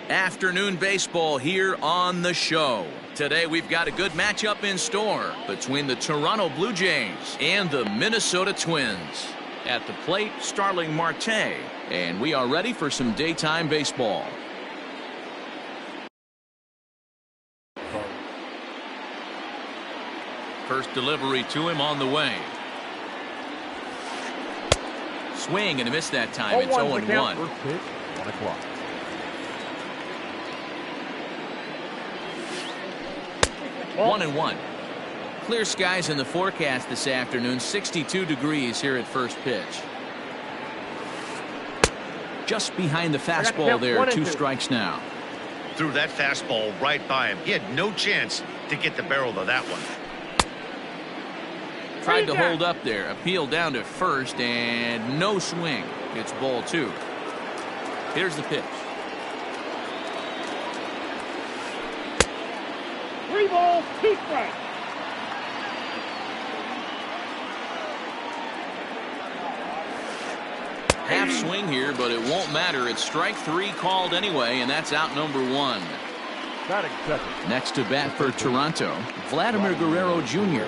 Afternoon baseball here on the show. Today we've got a good matchup in store between the Toronto Blue Jays and the Minnesota Twins. At the plate, Starling Marte, and we are ready for some daytime baseball. First delivery to him on the way. Swing and a miss that time. It's 0-1. 1 o'clock. One and one. Clear skies in the forecast this afternoon. 62 degrees here at first pitch. Just behind the fastball there. 2 strikes now. Threw that fastball right by him. He had no chance to get the barrel of that one. Tried to hold up there. Appeal down to first and no swing. It's ball 2. Here's the pitch. 3 balls, 2 strikes. Half swing here, but it won't matter. It's strike 3 called anyway, and that's out number 1. Batting second. Next to bat for Toronto, Vladimir Guerrero Jr.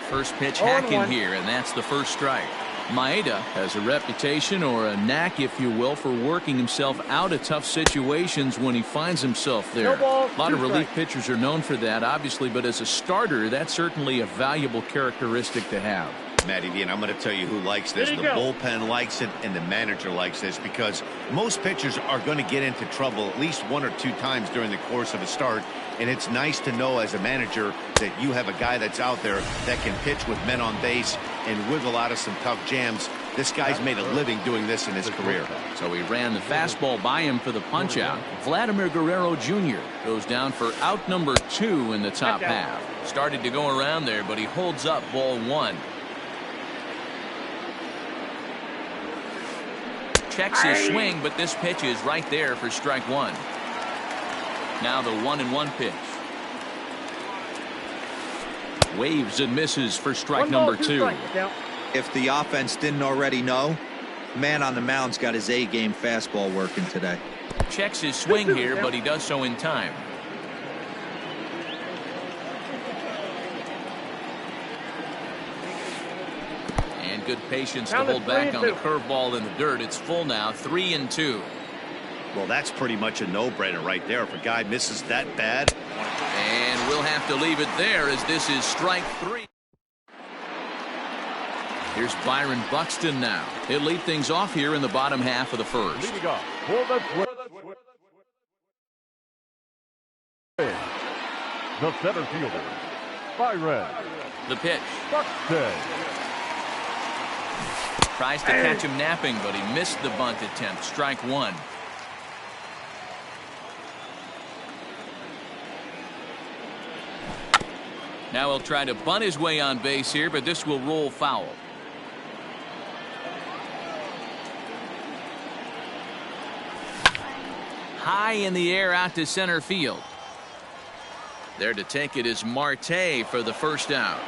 First pitch hacking here, and that's the first strike. Maeda has a reputation, or a knack if you will, for working himself out of tough situations when he finds himself there. A lot of relief pitchers are known for that, obviously, but as a starter, that's certainly a valuable characteristic to have. Matty V, and I'm going to tell you who likes this. The bullpen likes it, and the manager likes this, because most pitchers are going to get into trouble at least 1 or 2 times during the course of a start, and it's nice to know as a manager that you have a guy that's out there that can pitch with men on base and wiggle out of some tough jams. This guy's made a living doing this in his career. So he ran the fastball by him for the punch out. Vladimir Guerrero Jr. goes down for out number 2 in the top half. Started to go around there, but he holds up ball 1. Checks his swing, but this pitch is right there for strike 1. Now the 1-1 pitch. Waves and misses for strike number 2. If the offense didn't already know, man on the mound's got his A-game fastball working today. Checks his swing here, but he does so in time. And good patience to hold back on the curveball in the dirt. It's full now, 3-2. Well, that's pretty much a no-brainer right there. If a guy misses that bad. And we'll have to leave it there, as this is strike 3. Here's Byron Buxton now. He'll lead things off here in the bottom half of the first. Leading off for the center fielder, Byron. The pitch. Buxton. Tries to catch him napping, but he missed the bunt attempt. Strike 1. Now he'll try to bunt his way on base here, but this will roll foul. High in the air out to center field. There to take it is Marte for the first out.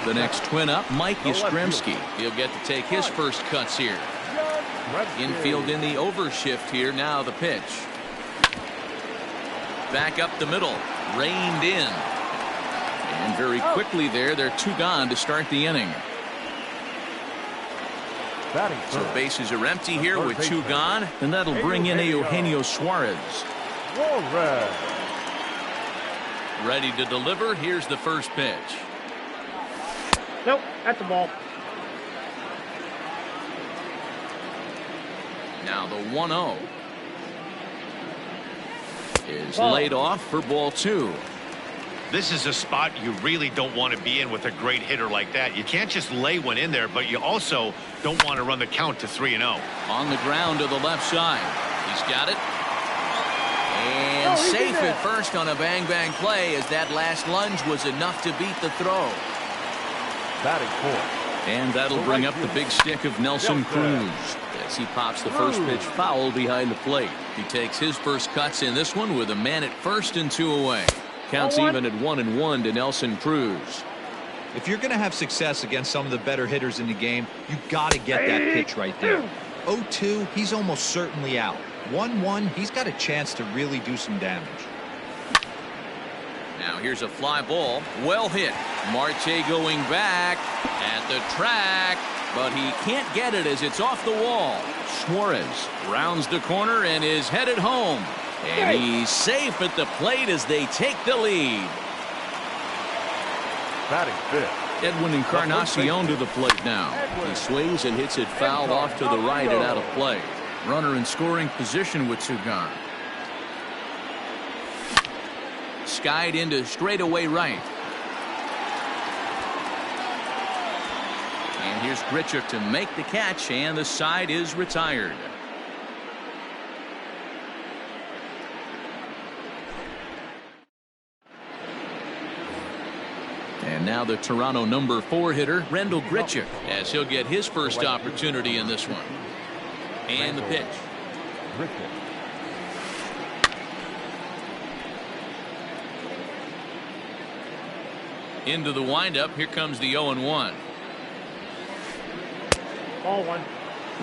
The next twin up, Mike Yastrzemski. He'll get to take his first cuts here. Infield in the overshift here. Now the pitch. Back up the middle. Reined in. And very quickly they're 2 gone to start the inning. So bases are empty here with 2 gone, and that'll bring in Eugenio Suarez. Ready to deliver. Here's the first pitch. Nope, that's a ball. Now the 1-0 is laid off for ball 2. This is a spot you really don't want to be in with a great hitter like that. You can't just lay one in there, but you also don't want to run the count to 3-0. On the ground to the left side. He's got it. And safe at first on a bang-bang play, as that last lunge was enough to beat the throw. Batting 4. And that'll bring up the big stick of Nelson Cruz as he pops the first pitch foul behind the plate. He takes his first cuts in this one with a man at first and 2 away. Counts even at 1-1 to Nelson Cruz. If you're going to have success against some of the better hitters in the game, you got to get that pitch right there. 0-2, he's almost certainly out. 1-1, he's got a chance to really do some damage. Now here's a fly ball. Well hit. Marte going back at the track, but he can't get it as it's off the wall. Suarez rounds the corner and is headed home. And he's safe at the plate as they take the lead. Batting fifth. Edwin Encarnacion to the plate now. He sways and hits it foul off to the right and out of play. Runner in scoring position with two gone. Skied into straightaway right. And here's Grichuk to make the catch, and the side is retired. And now the Toronto number 4 hitter, Randal Grichuk, as he'll get his first opportunity in this one. And the pitch. Into the windup. Here comes the 0-1. Ball one.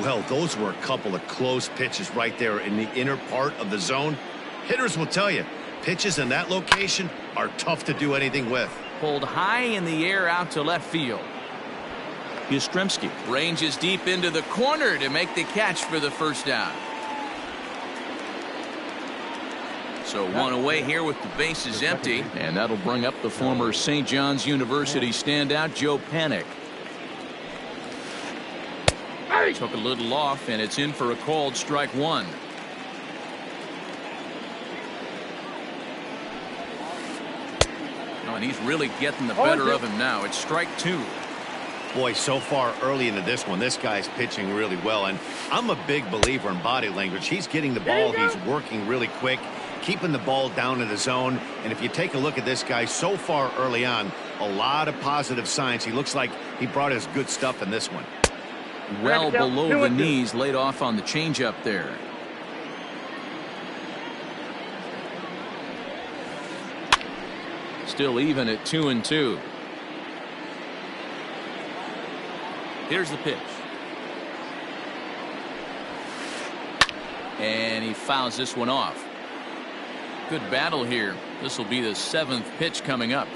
Well, those were a couple of close pitches right there in the inner part of the zone. Hitters will tell you, pitches in that location are tough to do anything with. Pulled high in the air out to left field. Yastrzemski ranges deep into the corner to make the catch for the first down. So one away here with the bases empty, and that'll bring up the former St. John's University standout Joe Panik. Took a little off, and it's in for a called strike one. Oh, and he's really getting the better of him now. It's strike two. Boy, so far early into this one, this guy's pitching really well, and I'm a big believer in body language. He's getting the ball, he's working really quick, keeping the ball down in the zone, and if you take a look at this guy so far early on, a lot of positive signs. He looks like he brought his good stuff in this one. Well below the knees, laid off on the changeup there. Still even at 2-2. Here's the pitch. And he fouls this one off. Good battle here. This will be the 7th pitch coming up.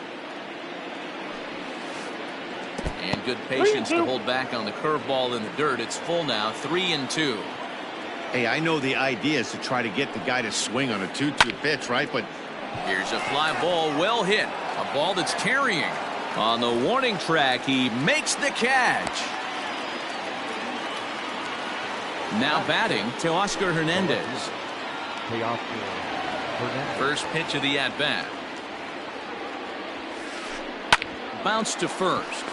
And good patience to hold back on the curveball in the dirt. It's full now, 3-2. Hey, I know the idea is to try to get the guy to swing on a 2-2 pitch, right? But here's a fly ball, well hit. A ball that's carrying. On the warning track, he makes the catch. Now batting, Teoscar Hernandez. First pitch of the at-bat. Bounce to first.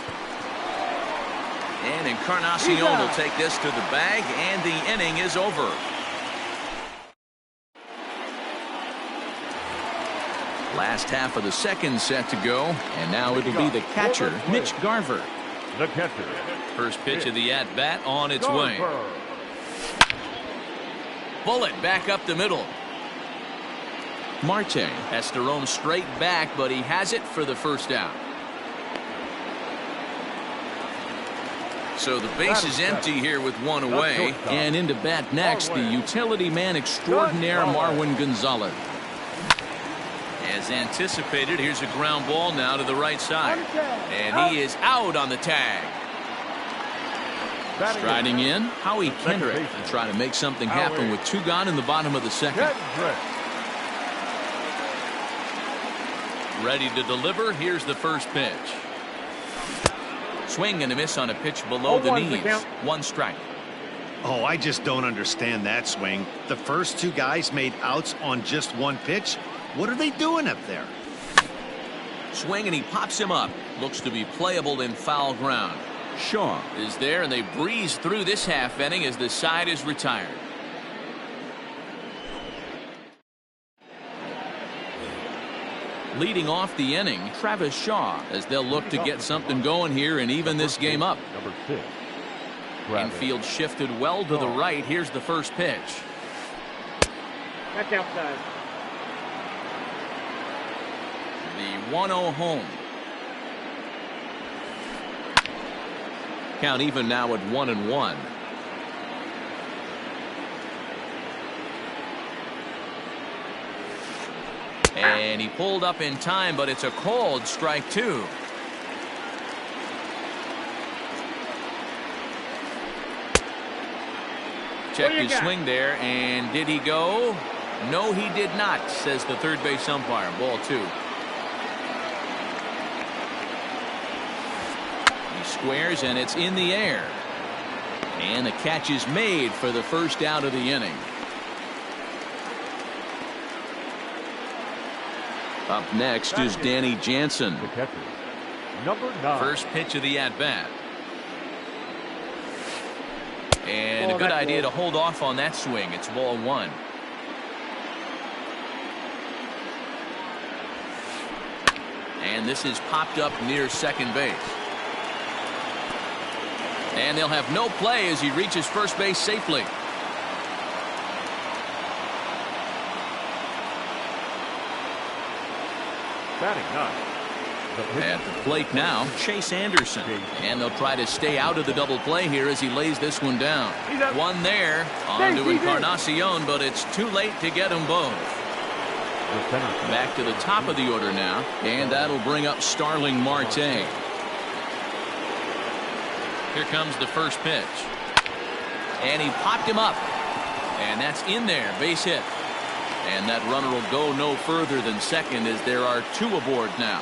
And Encarnacion will take this to the bag, and the inning is over. Last half of the second set to go, and now it'll be the catcher, Mitch Garver. The catcher. First pitch of the at-bat on its way. Bullet back up the middle. Marte has to roam straight back, but he has it for the first out. So the base is empty here with one away. And into bat next, the utility man extraordinaire Marwin Gonzalez. As anticipated, here's a ground ball now to the right side. And he is out on the tag. Striding in, Howie Kendrick to try to make something happen with two gone in the bottom of the second. Ready to deliver. Here's the first pitch. Swing and a miss on a pitch below the knees. One strike. Oh, I just don't understand that swing. The first two guys made outs on just one pitch. What are they doing up there? Swing and he pops him up. Looks to be playable in foul ground. Shaw is there, and they breeze through this half inning as the side is retired. Leading off the inning, Travis Shaw, as they'll look to get something going here and even this game up. Number 6. Infield shifted well to the right. Here's the first pitch. That's outside. The 1-0 home. Count even now at 1-1. And he pulled up in time, but it's a called strike 2. Check his swing there, and did he go? No, he did not, says the third base umpire. Ball 2. He squares, and it's in the air. And the catch is made for the first out of the inning. Up next is Danny Jansen. The catcher, number 9. First pitch of the at-bat. And a good idea to hold off on that swing. It's ball 1. And this is popped up near second base. And they'll have no play as he reaches first base safely. Batting 9. At the plate now, Chase Anderson. And they'll try to stay out of the double play here as he lays this one down. One there, on to Encarnacion, but it's too late to get them both. Back to the top of the order now, and that'll bring up Starling Marte. Here comes the first pitch. And he popped him up. And that's in there, base hit. And that runner will go no further than second as there are 2 aboard now.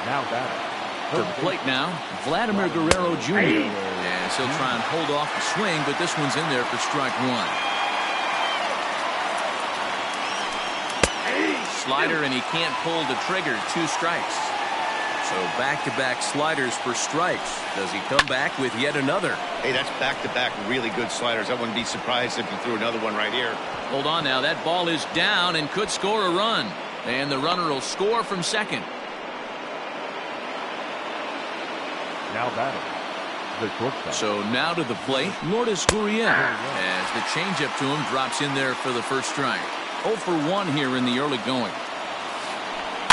Now batting. To the plate now, Vladimir Guerrero Jr. Yes, he'll try and hold off the swing, but this one's in there for strike 1. Slider, and he can't pull the trigger. 2 strikes. So back-to-back sliders for strikes. Does he come back with yet another? Hey, that's back-to-back really good sliders. I wouldn't be surprised if he threw another one right here. Hold on now. That ball is down and could score a run. And the runner will score from second. Now batting. The shortstop. So now to the plate, Lourdes Gurriel. As the changeup to him drops in there for the first strike. 0 for 1 here in the early going.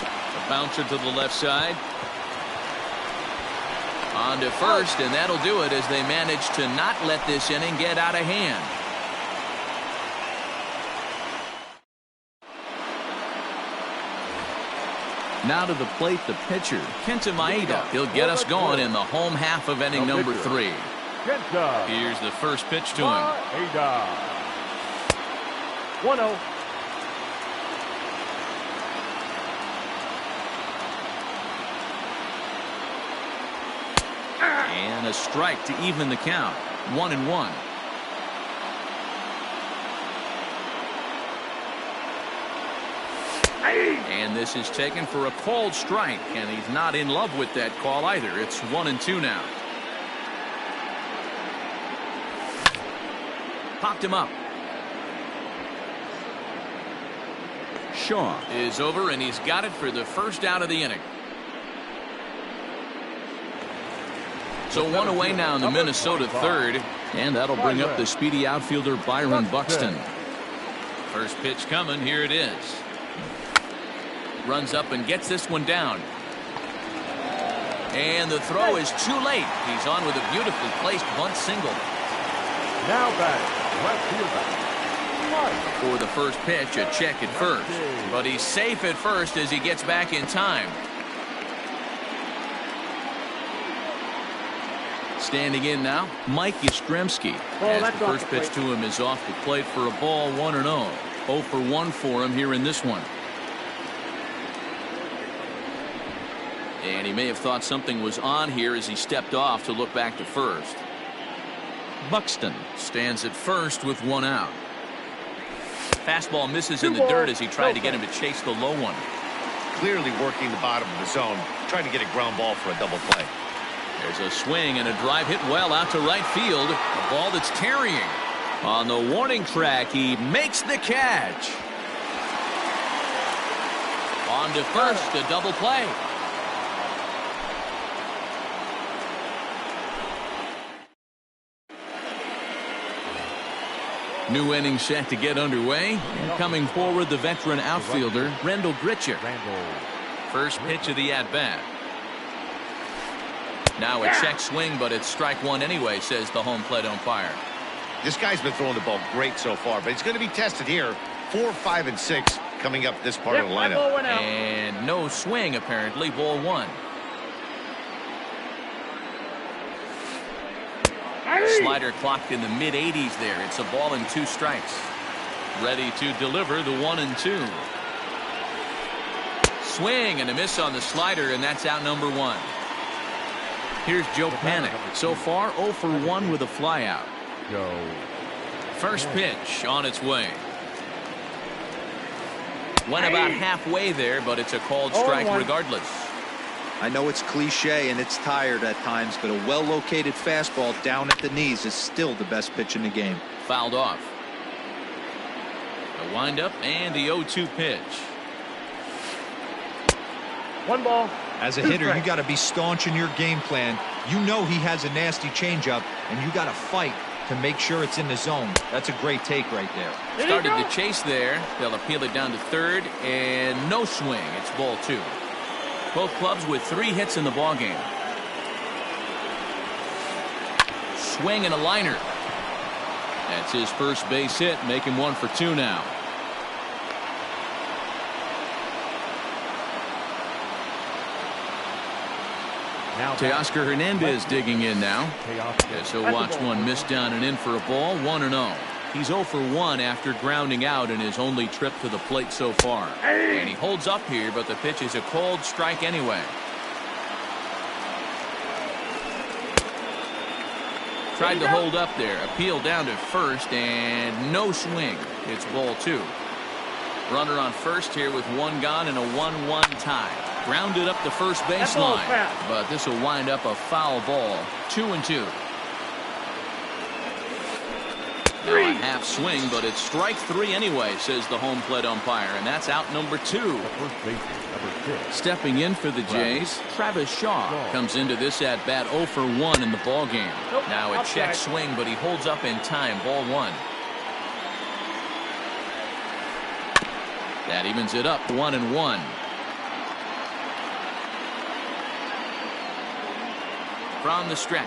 A bouncer to the left side. On to first, and that'll do it as they manage to not let this inning get out of hand. Now to the plate, the pitcher, Kenta Maeda. He'll get us going in the home half of inning number 3. Here's the first pitch to him. 1-0. And a strike to even the count. 1-1. And this is taken for a called strike, and he's not in love with that call either. It's 1-2 now. Popped him up. Shaw is over, and he's got it for the first out of the inning. So 1 away now in the Minnesota third, and that'll bring up the speedy outfielder Byron Buxton. First pitch coming. Here it is. Runs up and gets this one down. And the throw is too late. He's on with a beautifully placed bunt single. Now batting. Left fielder. For the first pitch, a check at first. But he's safe at first as he gets back in time. Standing in now, Mike Yastrzemski. As the first pitch to him is off the plate for a ball, 1-0. 0 for 1 for him here in this one. And he may have thought something was on here as he stepped off to look back to first. Buxton stands at first with 1 out. Fastball misses in the dirt as he tried to get him to chase the low one. Clearly working the bottom of the zone, trying to get a ground ball for a double play. There's a swing and a drive hit well out to right field. A ball that's tarrying. On the warning track, he makes the catch. On to first, a double play. New inning set to get underway. And coming forward, the veteran outfielder, Randall Grichuk. First pitch of the at-bat. Now a check swing, but it's strike one anyway, says the home plate umpire. This guy's been throwing the ball great so far, but he's going to be tested here. 4, 5, and 6 coming up this part of the lineup. And no swing, apparently. Ball one. Slider clocked in the mid-80s there. It's a ball and 2 strikes. Ready to deliver the 1-2. Swing and a miss on the slider, and that's out number 1. Here's Joe Panik. So far 0 for 1 with a flyout. First pitch on its way. Went about halfway there, but it's a called strike regardless. I know it's cliche and it's tired at times, but a well-located fastball down at the knees is still the best pitch in the game. Fouled off. The windup and the 0-2 pitch. 1 ball. As a hitter, you got to be staunch in your game plan. You know he has a nasty changeup, and you got to fight to make sure it's in the zone. That's a great take right there. Started the chase there. They'll appeal it down to third, and no swing. It's ball 2. Both clubs with 3 hits in the ballgame. Swing and a liner. That's his first base hit, making 1 for 2 now. Teoscar Hernandez digging in now. As he'll watch one miss down and in for a ball. 1-0. He's 0 for 1 after grounding out in his only trip to the plate so far. And he holds up here, but the pitch is a called strike anyway. Tried to hold up there. Appeal down to first, and no swing. It's ball 2. Runner on first here with 1 gone and a 1-1 tie. Grounded up the first baseline, but this will wind up a foul ball. 2-2. Now a half swing, but it's strike 3 anyway, says the home plate umpire, and that's out number 2. Stepping in for the Jays, Travis Shaw comes into this at bat 0 for 1 in the ball game. Now a check swing, but he holds up in time. Ball 1. That evens it up 1-1. From the stretch.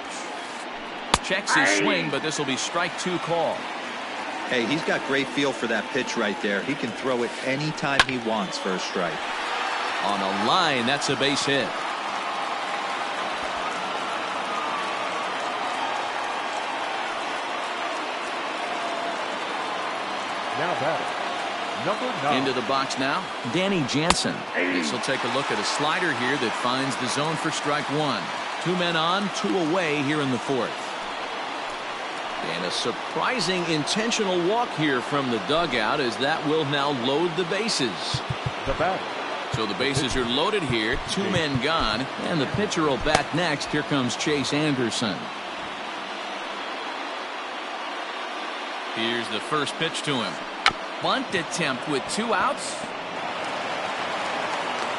Checks his swing, but this will be strike 2 call. Hey, he's got great feel for that pitch right there. He can throw it anytime he wants for a strike. On a line, that's a base hit. Now batting, number 9. Into the box now, Danny Jansen. This will take a look at a slider here that finds the zone for strike 1. 2 men on, 2 away here in the 4th. And a surprising intentional walk here from the dugout, as that will now load the bases. The batter. So the bases are loaded here, 2 men gone, and the pitcher will bat next. Here comes Chase Anderson. Here's the first pitch to him. Bunt attempt with 2 outs.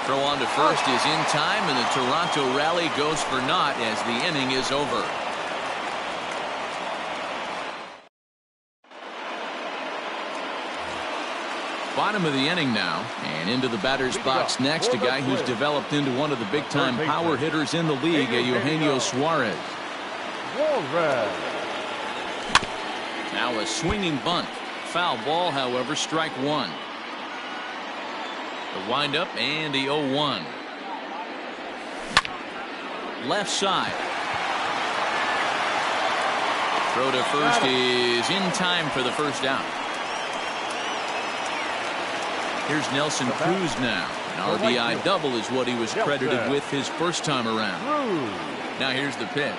Throw on to first is in time, and the Toronto rally goes for naught as the inning is over. Bottom of the inning now, and into the batter's box next, a guy who's developed into one of the big-time power hitters in the league, Eugenio Suarez. Now a swinging bunt. Foul ball, however, strike 1. The windup and the 0-1. Left side. Throw to first is in time for the first out. Here's Nelson Cruz now. An RBI double is what he was credited with his first time around. Now here's the pitch.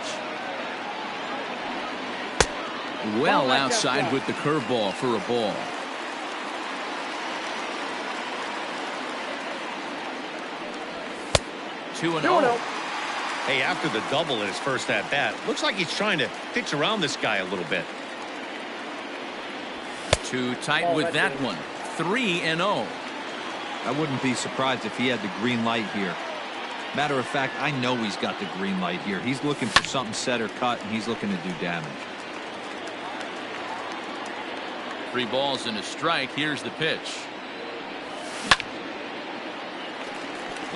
Well outside with the curveball for a ball. Two and 0. Hey, after the double in his first at bat, looks like he's trying to pitch around this guy a little bit. Too tight with that one. 3-0. I wouldn't be surprised if he had the green light here. Matter of fact, I know he's got the green light here. He's looking for something set or cut, and he's looking to do damage. 3 balls and a strike. Here's the pitch.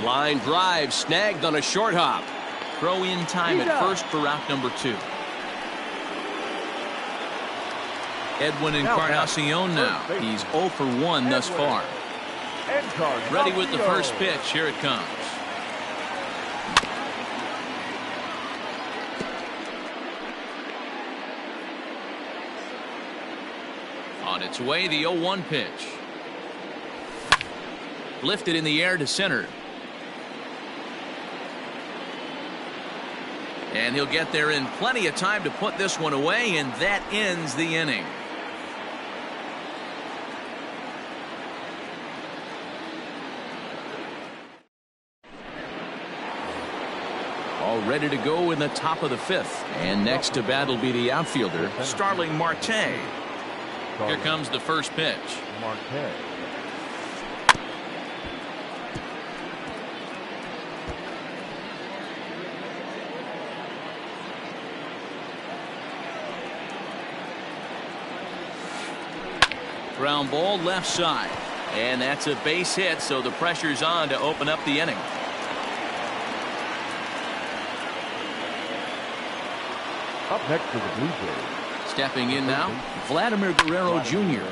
Line drive snagged on a short hop. throw in time at first for route number 2. Edwin Encarnacion now. He's 0 for 1 thus far. Ready with the first pitch. Here it comes. On its way, the 0-1 pitch. Lifted in the air to center. And he'll get there in plenty of time to put this one away, and that ends the inning. All ready to go in the top of the 5th. And next to bat will be the outfielder, Starling Marte. Here comes the first pitch. Marte. Ground ball left side. And that's a base hit, so the pressure's on to open up the inning. Up next for the Blue Jays. Stepping in now, Vladimir Guerrero Jr.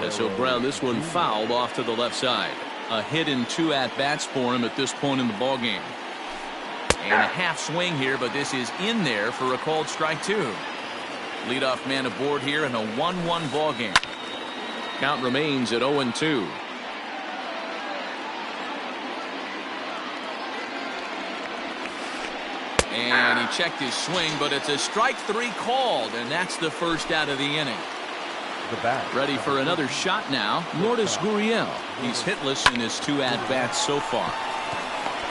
So Brown, this one fouled off to the left side. A hit in 2 at-bats for him at this point in the ballgame. And a half swing here, but this is in there for a called strike 2. Leadoff man aboard here in a 1-1 ballgame. Count remains at 0-2. And he checked his swing, but it's a strike 3 called, and that's the first out of the inning. Ready for another shot now, Lourdes Gurriel. He's hitless in his 2 at-bats so far.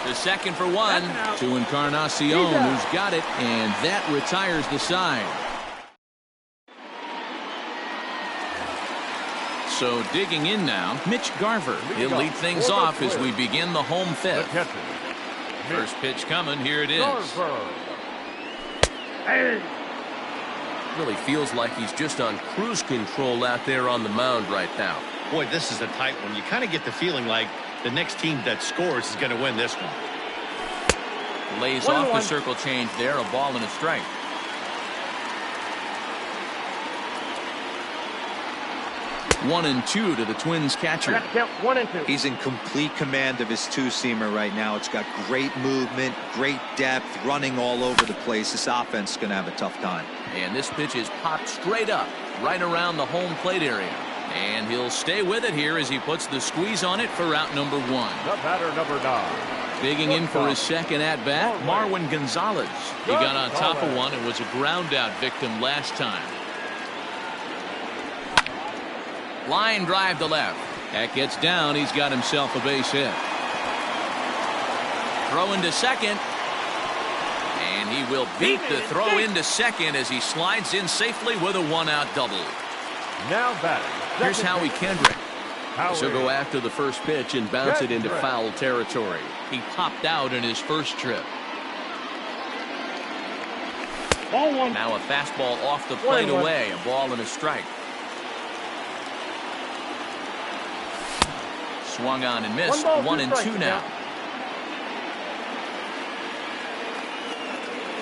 The second for 1 to Encarnacion, who's got it, and that retires the side. So digging in now, Mitch Garver. He'll lead things off as we begin the home 5th. First pitch coming. Here it is. Really feels like he's just on cruise control out there on the mound right now. Boy, this is a tight one. You kind of get the feeling like the next team that scores is going to win this one. Lays off the circle change there. A ball and a strike. One and two to the Twins catcher. 1 and 2. He's in complete command of his two-seamer right now. It's got great movement, great depth, running all over the place. This offense is going to have a tough time. And this pitch is popped straight up, right around the home plate area. And he'll stay with it here as he puts the squeeze on it for route number 1. The batter, number 9. Digging in for his second at-bat, Marwin Gonzalez. He got on top of one and was a ground-out victim last time. Line drive to left. That gets down. He's got himself a base hit. Throw into second. And he will beat the throw into second as he slides in safely with a 1-out double. Now batting. Here's Howie Kendrick. He'll go after the first pitch and bounce it into foul territory. He popped out in his first trip. Ball 1. Now a fastball off the plate away. A ball and a strike. Swung on and missed. 1 and 2 now.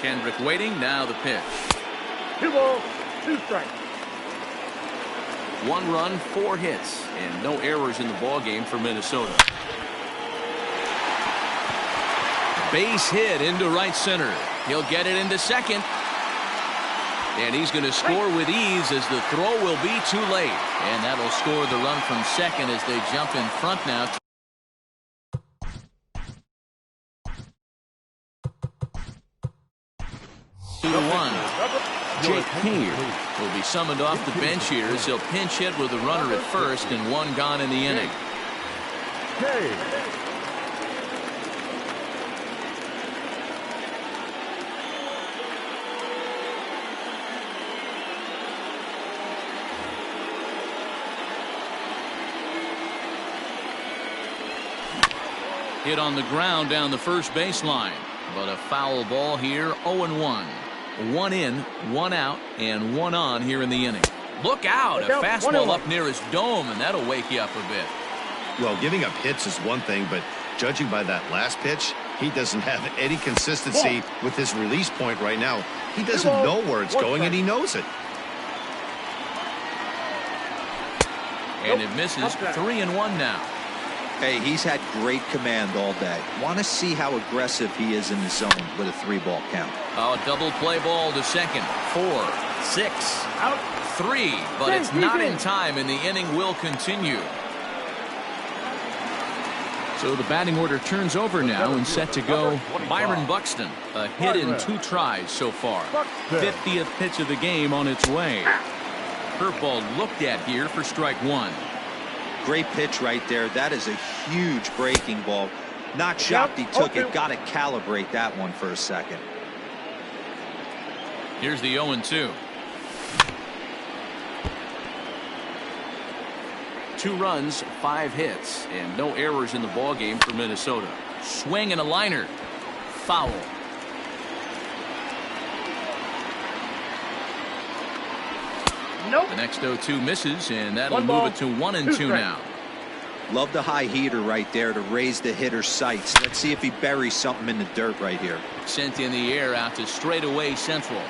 Kendrick waiting. Now the pitch. 2 balls, 2 strikes. 1 run, 4 hits, and no errors in the ballgame for Minnesota. Base hit into right center. He'll get it into second. And he's going to score with ease as the throw will be too late. And that'll score the run from second as they jump in front now. 2-1. Jake Cave will be summoned off the bench here as he'll pinch hit with a runner at first and 1 gone in the inning. Hit on the ground down the first baseline, but a foul ball here. 0-1. 1 in, 1 out, and 1 on here in the inning. Look out! A fastball up near his dome, and that'll wake you up a bit. Well, giving up hits is one thing, but judging by that last pitch, He doesn't have any consistency with his release point right now. He doesn't know where it's going, and he knows it. And it misses. 3-1 now. Hey, he's had great command all day. Want to see how aggressive he is in the zone with a 3-ball count. Oh, double play ball to second. 4, 6, out, 3, but it's not in time, and the inning will continue. So the batting order turns over now and set to go Byron Buxton. A hit in 2 tries so far. 50th pitch of the game on its way. Curveball looked at here for strike 1. Great pitch right there. That is a huge breaking ball. Not shocked he took it. Got to calibrate that one for a second. Here's the 0-2. 2 runs, 5 hits, and no errors in the ballgame for Minnesota. Swing and a liner. Foul. The next 0-2 misses, and that'll move it to 1-2 now. Love the high heater right there to raise the hitter's sights. Let's see if he buries something in the dirt right here. Sent in the air out to straightaway central.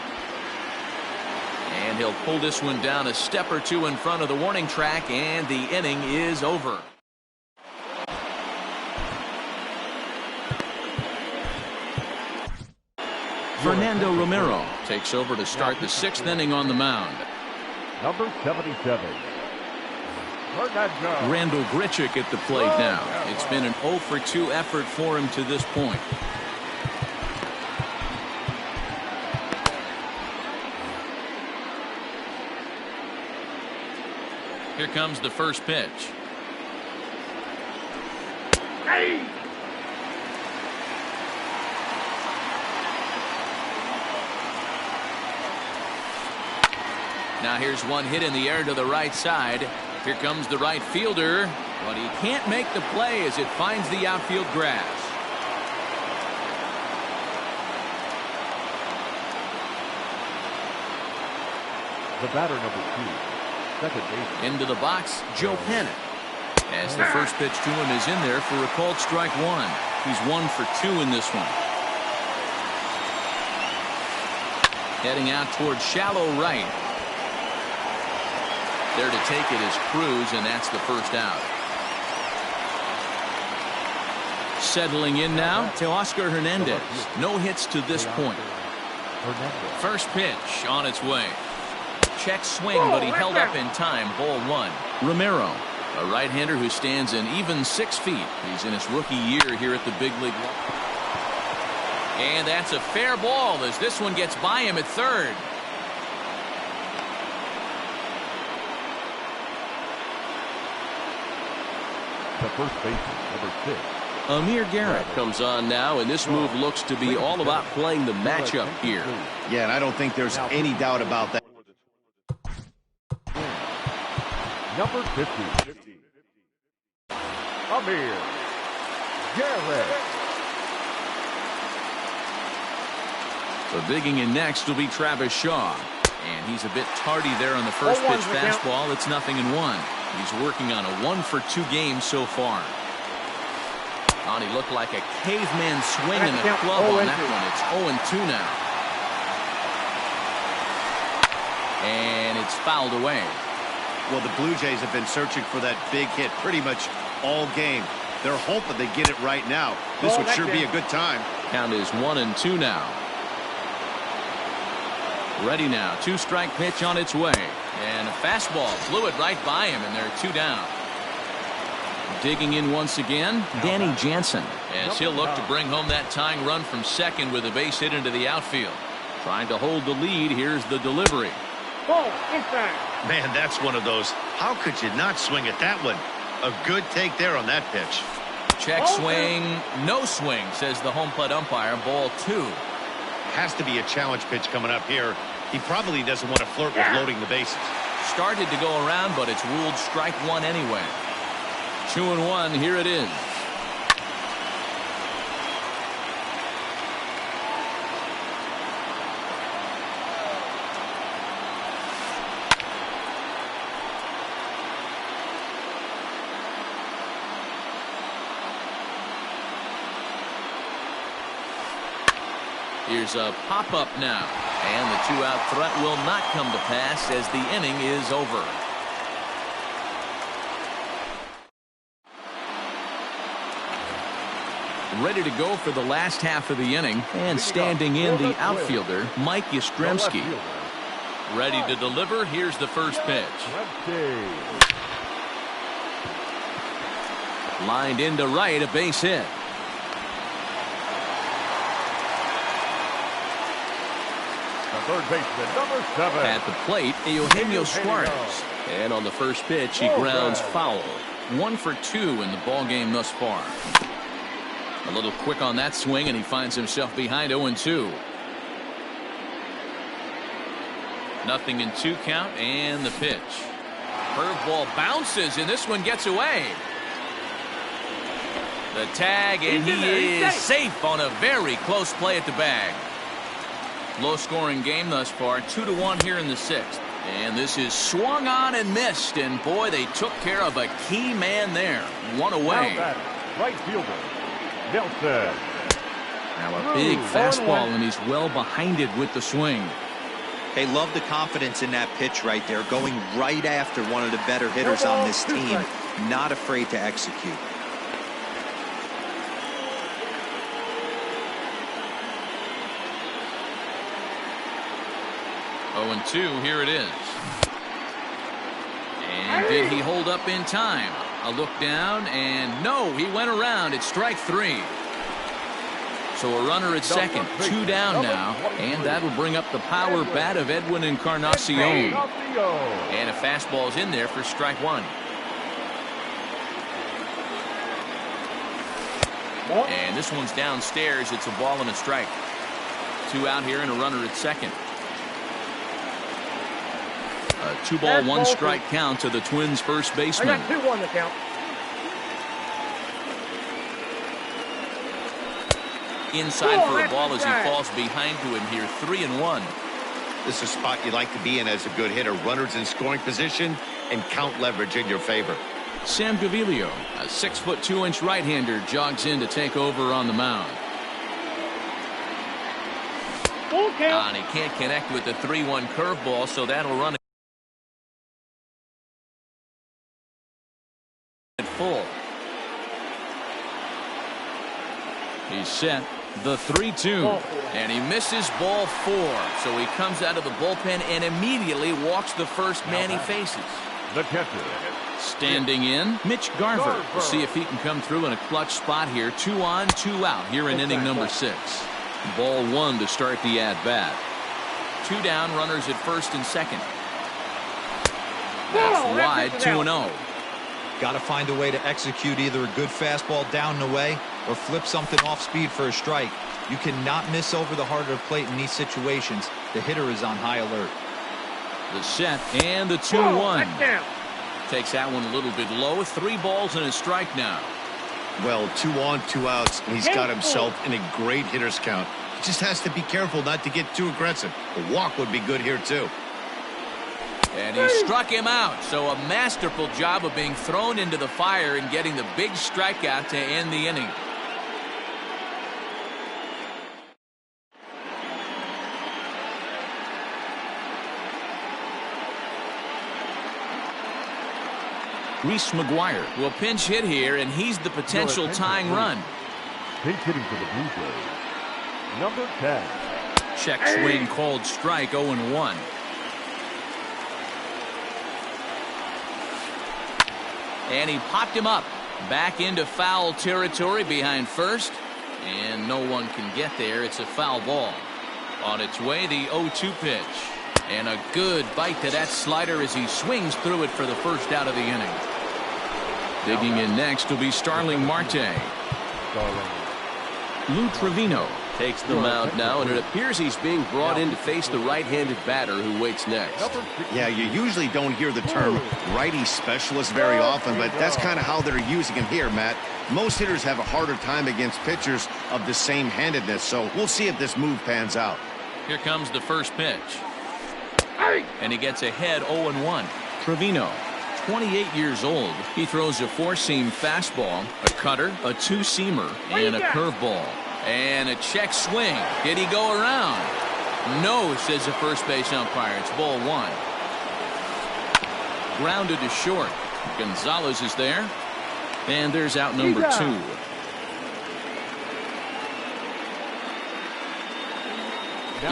And he'll pull this one down a step or 2 in front of the warning track, and the inning is over. Fernando Romero takes over to start the 6th inning on the mound. Number 77. Randall Grichuk at the plate now. It's been an 0-for-2 effort for him to this point. Here comes the first pitch. Hey! Now here's one hit in the air to the right side. Here comes the right fielder, but he can't make the play as it finds the outfield grass. The batter, number 2, second base. Into the box, Joe Pennant. As the first pitch to him is in there for a called strike 1. He's 1 for 2 in this one. Heading out towards shallow right. There to take it is Cruz, and that's the first out. Settling in now, Teoscar Hernandez. No hits to this point. First pitch on its way. Check swing, but he held up in time. Ball 1. Romero, a right-hander who stands an even 6 feet. He's in his rookie year here at the big league. And that's a fair ball as this one gets by him at third. The first baseman, number 6. Amir Garrett comes on now, and this move looks to be all about playing the matchup here. Yeah, and I don't think there's any doubt about that. Number 50. Amir Garrett. So digging in next will be Travis Shaw. And he's a bit tardy there on the first pitch fastball. It's 0-1. He's working on a 1-for-2 game so far. And he looked like a caveman swinging a club on that one. It's 0-2 now. And it's fouled away. Well, the Blue Jays have been searching for that big hit pretty much all game. They're hoping they get it right now. This would sure be a good time. Count is 1-2 now. Ready now. 2-strike pitch on its way. And a fastball flew it right by him, and they're 2 down. Digging in once again, Danny Jansen. As he'll look to bring home that tying run from second with a base hit into the outfield. Trying to hold the lead. Here's the delivery. Ball inside. Man, that's one of those. How could you not swing at that one? A good take there on that pitch. Check swing. No swing, says the home plate umpire. Ball 2. Has to be a challenge pitch coming up here. He probably doesn't want to flirt with loading the bases. Started to go around, but it's ruled strike 1 anyway. 2-1. Here it is. Here's a pop-up now. And the two-out threat will not come to pass as the inning is over. Ready to go for the last half of the inning. And standing in, the outfielder, Mike Yastrzemski. Ready to deliver. Here's the first pitch. Lined into right, a base hit. Third baseman, number 7. At the plate, Eugenio Suarez. And on the first pitch, he grounds foul. 1 for 2 in the ballgame thus far. A little quick on that swing, and he finds himself behind 0-2. Nothing in 2 count, and the pitch. Curveball bounces, and this one gets away. The tag, and he is safe on a very close play at the bag. Low-scoring game thus far, 2-1 here in the 6th. And this is swung on and missed, and boy, they took care of a key man there. 1 away. Right fielder, Nelson. Now a big fastball, and he's well behind it with the swing. They love the confidence in that pitch right there, going right after one of the better hitters on this team, not afraid to execute. Oh, and 2, here it is. And did he hold up in time? A look down, and no, he went around. It's strike 3. So a runner at second, 2 down now, and that'll bring up the power bat of Edwin Encarnacion. And a fastball's in there for strike 1. And this one's downstairs. It's a ball and a strike. 2 out here and a runner at second. A 2-ball, 1-strike count to the Twins' first baseman. I got 2-1 to count. Inside for a ball as he falls behind to him here. 3-1. This is a spot you like to be in as a good hitter. Runners in scoring position and count leverage in your favor. Sam Gaviglio, a 6-foot 2-inch right-hander, jogs in to take over on the mound. And he can't connect with the 3-1 curveball, so that'll run it full. He's set. The 3-2, and he misses ball 4, so he comes out of the bullpen and immediately walks the first man he faces. The catcher. Standing in, Mitch Garver. We'll see if he can come through in a clutch spot here. 2 on, 2 out here in inning number 6. Ball 1 to start the at-bat. 2 down, runners at first and second. That's wide, 2-0. Got to find a way to execute either a good fastball down and away or flip something off speed for a strike. You cannot miss over the heart of the plate in these situations. The hitter is on high alert. The set and the 2-1. Takes that one a little bit low. 3 balls and a strike now. Well, 2 on, 2 outs, and he's got himself in a great hitter's count. He just has to be careful not to get too aggressive. A walk would be good here, too. And he struck him out. So a masterful job of being thrown into the fire and getting the big strikeout to end the inning. Reese McGuire will pinch hit here, and he's the potential tying run. Pinch hitting for the Blue Jays, number 10. Check swing called strike. 0-1. And he popped him up back into foul territory behind first, and no one can get there. It's a foul ball. On its way, the 0-2 pitch, and a good bite to that slider as he swings through it for the first out of the inning. Digging in next will be Starling Marte. Lou Trevino takes the mound now, and it appears he's being brought in to face the right-handed batter who waits next. Yeah, you usually don't hear the term righty specialist very often, but that's kind of how they're using him here, Matt. Most hitters have a harder time against pitchers of the same handedness, so we'll see if this move pans out. Here comes the first pitch. And he gets ahead 0-1. Trevino, 28 years old. He throws a 4-seam fastball, a cutter, a 2-seamer, and a curveball. And a check swing. Did he go around? No, says the first base umpire. It's ball one. Grounded to short. Gonzalez is there. And there's out number two.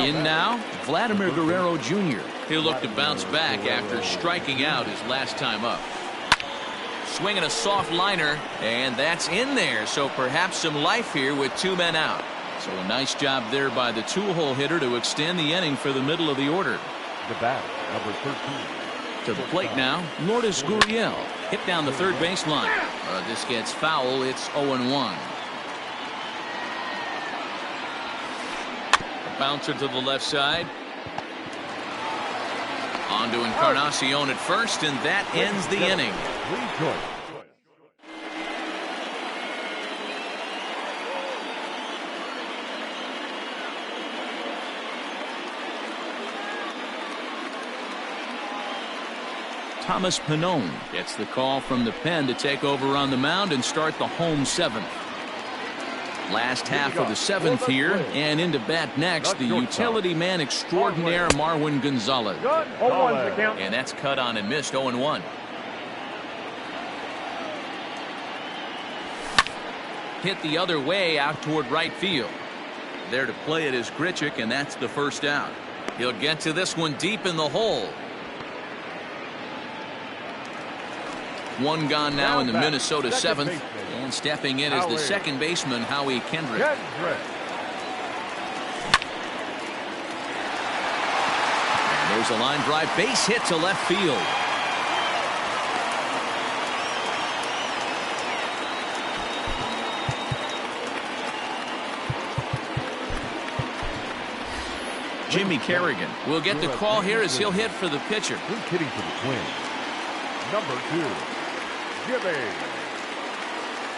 In now, Vladimir Guerrero Jr. He'll look to bounce back after striking out his last time up. Swinging a soft liner, and that's in there. So perhaps some life here with two men out. So a nice job there by the two-hole hitter to extend the inning for the middle of the order. The bat, number 13. To the plate now, Lourdes Gurriel. Hit down the third baseline. This gets foul. It's 0-1. A bouncer to the left side. On to Encarnacion at first, and that ends the inning. Thomas Pannone gets the call from the pen to take over on the mound and start the home seventh. Last half of the seventh here, and into bat next, the utility man extraordinaire Marwin Gonzalez. And that's cut on and missed. 0-1. Hit the other way out toward right field. There to play it is Grichuk, and that's the first out. He'll get to this one deep in the hole. One gone now in the Minnesota seventh. And stepping in is the second baseman, Howie Kendrick. And there's a line drive base hit to left field. Jimmy Kerrigan will get the call here as he'll hit for the pitcher. Who's hitting for the Twins? Number 2, Jimmy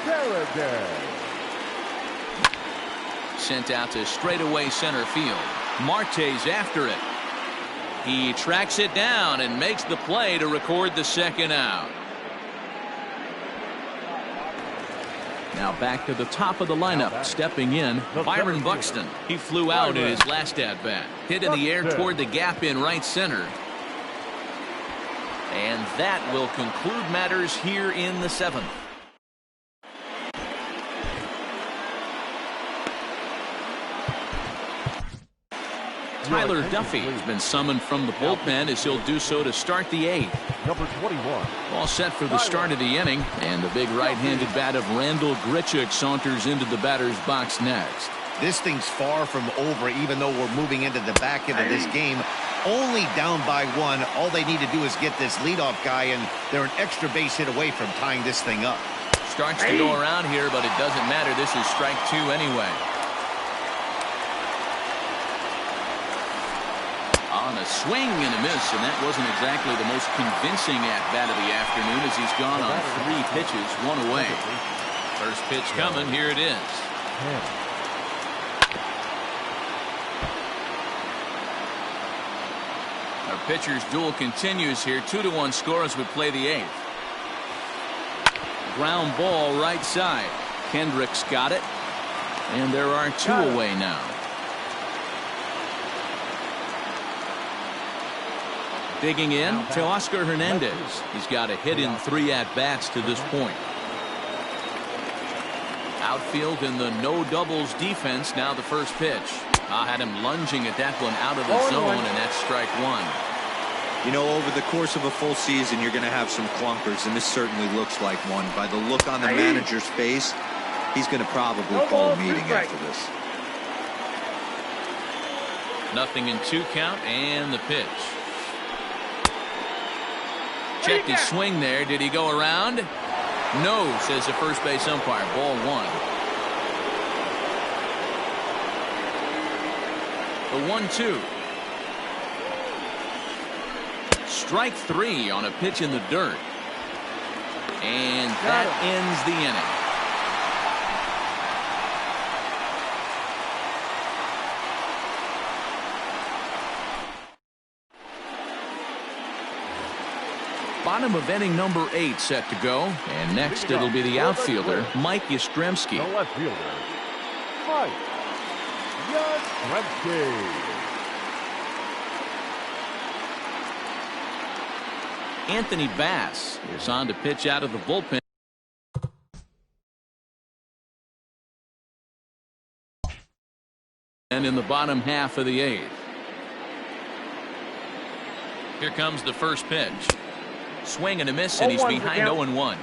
Kerrigan. Sent out to straightaway center field. Marte's after it. He tracks it down and makes the play to record the second out. Now back to the top of the lineup. Stepping in, Byron Buxton. He flew out in his last at-bat. Hit in the air toward the gap in right center. And that will conclude matters here in the seventh. Tyler Duffy has been summoned from the bullpen as he'll do so to start the eighth. Number 21. All set for the start of the inning, and the big right-handed bat of Randal Grichuk saunters into the batter's box next. This thing's far from over, even though we're moving into the back end of this game. Only down by one. All they need to do is get this leadoff guy, and they're an extra base hit away from tying this thing up. Starts to go around here, but it doesn't matter. This is strike two anyway. On a swing and a miss, and that wasn't exactly the most convincing at-bat of the afternoon as he's gone on 3 pitches, 1 away. First pitch coming, here it is. Our pitcher's duel continues here. 2-1 score as we play the eighth. Ground ball right side. Kendrick's got it. And there are 2 away now. Digging in to Oscar Hernandez. He's got a hit in 3 at-bats to this point. Outfield in the no doubles defense. Now the first pitch. Had him lunging at that one out of the zone, and that's strike one. You know, over the course of a full season, you're going to have some clunkers, and this certainly looks like one. By the look on the manager's face, he's going to probably call a meeting after this. Nothing in 2 count, and the pitch. Checked his swing there. Did he go around? No, says the first base umpire. Ball 1. The 1-2. Strike 3 on a pitch in the dirt. And that ends the inning. Bottom of inning number 8 set to go. And next it'll be the outfielder, Mike Yastrzemski. The left fielder, Mike Yastrzemski. Anthony Bass is on to pitch out of the bullpen. And in the bottom half of the 8th. Here comes the first pitch. Swing and a miss, and he's behind 0-1.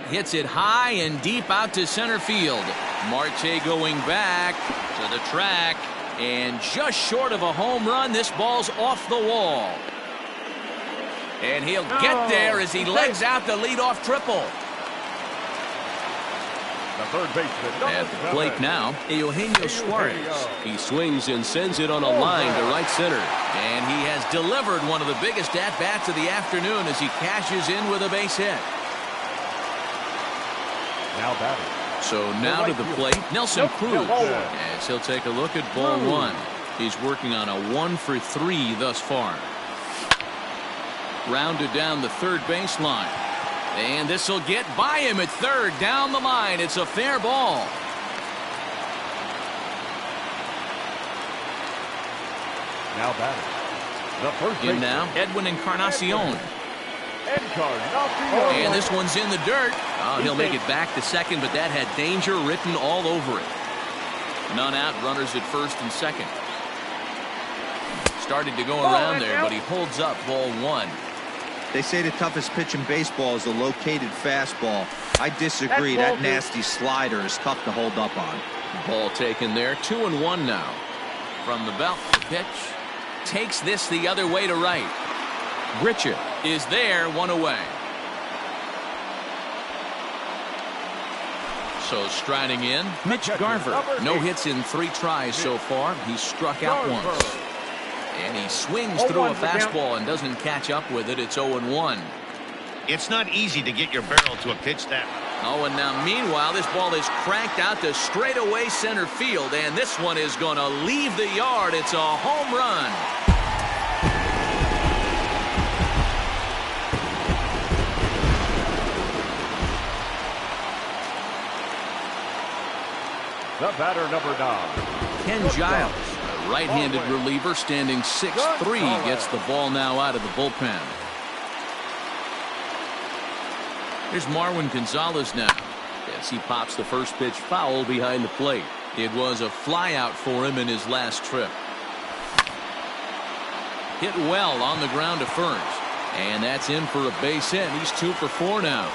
Hits it high and deep out to center field. Marte going back to the track, and just short of a home run. This ball's off the wall. And he'll get there as he legs out the leadoff triple. The third baseman. At the plate now, Eugenio Suarez. He swings and sends it on a line to right center. And he has delivered one of the biggest at-bats of the afternoon as he cashes in with a base hit. Now batting. So now to the plate, Nelson Cruz, as he'll take a look at ball 1. He's working on a 1-for-3 thus far. Rounded down the third baseline. And this will get by him at third down the line. It's a fair ball. Now batting. The first In now, Edwin Encarnacion. Encarnacion. And this one's in the dirt. Oh, he'll make it back to second, but that had danger written all over it. None out, runners at first and second. Started to go around there, but he holds up ball 1. They say the toughest pitch in baseball is a located fastball. I disagree. That nasty slider is tough to hold up on. Ball taken there. 2-1 now. From the belt, the pitch takes this the other way to right. Grichuk is there, 1 away. So striding in, Mitch Garver. No hits in 3 tries so far. He's struck out once. And he swings through a fastball and doesn't catch up with it. It's 0-1. It's not easy to get your barrel to a pitch that. Oh, and now meanwhile, this ball is cranked out to straightaway center field, and this one is going to leave the yard. It's a home run. The batter, number 9. Ken Giles, a right-handed reliever standing 6'3", gets the ball now out of the bullpen. Here's Marwin Gonzalez now as he pops the first pitch foul behind the plate. It was a flyout for him in his last trip. Hit well on the ground to first, and that's in for a base hit. He's 2 for 4 now.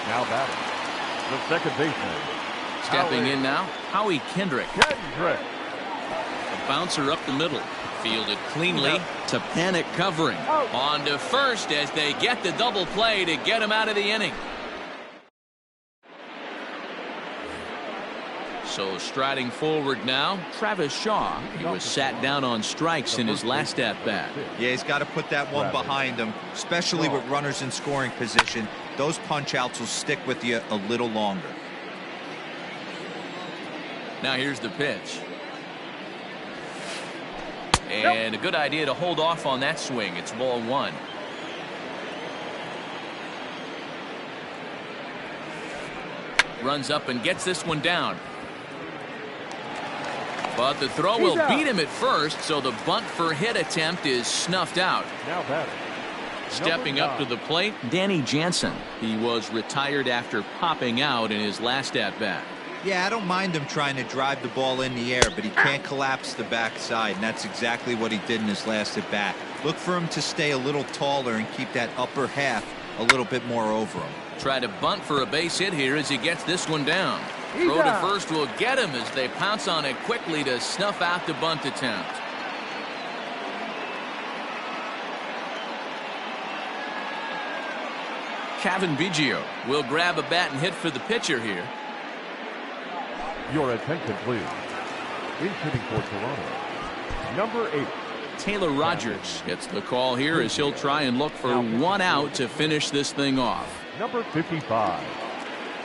Now batting. The second baseman. Stepping in now, Howie Kendrick. Kendrick. A bouncer up the middle. Fielded cleanly to panic covering. On to first as they get the double play to get him out of the inning. So striding forward now, Travis Shaw. He was sat down on strikes in his last at-bat. Yeah, he's got to put that one behind him, especially with runners in scoring position. Those punch-outs will stick with you a little longer. Now here's the pitch. And a good idea to hold off on that swing. It's ball 1. Runs up and gets this one down. But the throw will beat him at first, so the bunt for hit attempt is snuffed out. Now batting. Stepping up to the plate, Danny Jansen. He was retired after popping out in his last at-bat. Yeah, I don't mind him trying to drive the ball in the air, but he can't collapse the backside, and that's exactly what he did in his last at-bat. Look for him to stay a little taller and keep that upper half a little bit more over him. Try to bunt for a base hit here as he gets this one down. Throw to first will get him as they pounce on it quickly to snuff out the bunt attempt. Cavan Biggio will grab a bat and hit for the pitcher here. Your attention, please. He's hitting for Toronto. Number 8. Taylor Rogers gets the call here as he'll try and look for 1 out to finish this thing off. Number 55.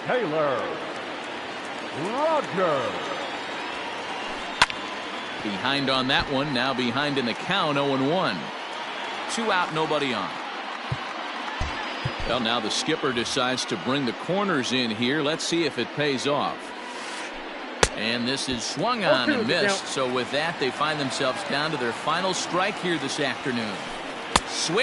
Taylor Rogers. Behind on that one, now behind in the count, 0-1. 2 out, nobody on. Well, now the skipper decides to bring the corners in here. Let's see if it pays off. And this is swung on and missed. So with that, they find themselves down to their final strike here this afternoon. Swing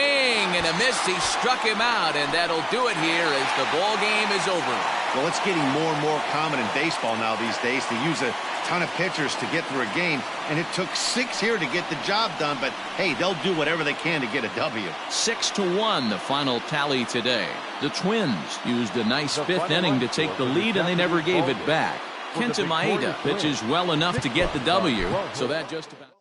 and a miss. He struck him out, and that'll do it here as the ball game is over. Well, it's getting more and more common in baseball now these days to use a ton of pitchers to get through a game, and it took 6 here to get the job done, but hey, they'll do whatever they can to get a W. 6-1 the final tally today. The Twins used a nice 5th inning to take the lead, and they never gave it back. Kenta Maeda pitches well enough to get the W, so that just about